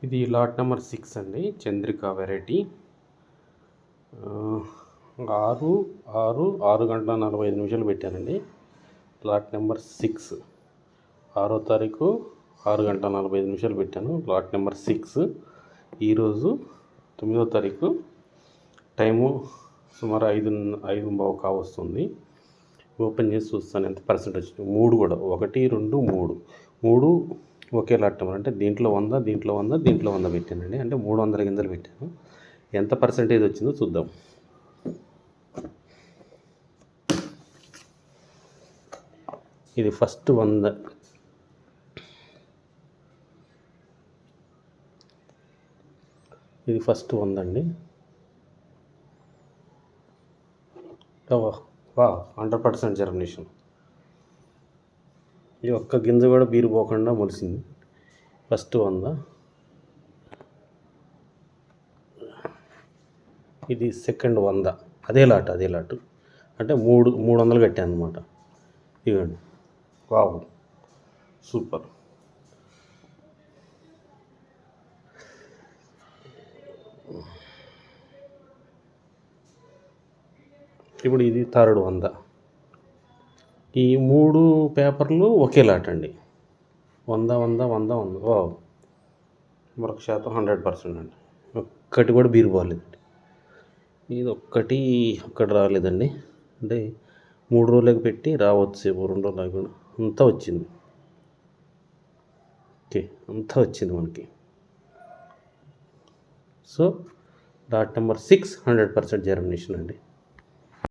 ఇది lot number 6 అండి, Chandrika variety. 6 గంటల 45 నిమిషాలు పెట్టానండి. లాట్ నెంబర్ 6, 6వ తారీఖు 6 గంటల 45 నిమిషాలు పెట్టాను. Lot number 6. ఈరోజు 9వ తారీఖు, టైము సుమారు 5:15 కావస్తుంది. ఓపెన్ చేసి చూస్తాను ఎంత పర్సెంట్ వచ్చింది. 3 కూడా 1, 2, 3 ఒకే లాట్ నెంబర్. అంటే దీంట్లో 100, దీంట్లో 100, దీంట్లో 100 పెట్టానండి. అంటే 300 గింజలు పెట్టాను. ఎంత పర్సెంటేజ్ వచ్చిందో చూద్దాం. ఇది ఫస్ట్ 100. ఇది ఫస్ట్ 100 అండి. 100% జర్మినేషన్. ఈ ఒక్క గింజ కూడా బీరిపోకుండా మొలిసింది. ఫస్ట్ 100. ఇది సెకండ్ 100. అదే లాట్ అంటే 300 కట్టాను అనమాట. ఇవ్వండి. Wow, super. ఇప్పుడు ఇది థర్డ్ 100. ఈ 3 పేపర్లు ఒకే లాట్ అండి. 100, 100, 100, 100. వావ్, మరొక శాతం 100% అండి. ఒక్కటి కూడా బీరిపోలేదండి. ఇది ఒక్కటి రాలేదండి. అంటే 3 రోజులకు పెట్టి రావచ్చు, 2 రోజులకు కూడా అంతా వచ్చింది. ఓకే, అంతా వచ్చింది మనకి. సో లాట్ నెంబర్ 6 100% జర్మినేషన్ అండి.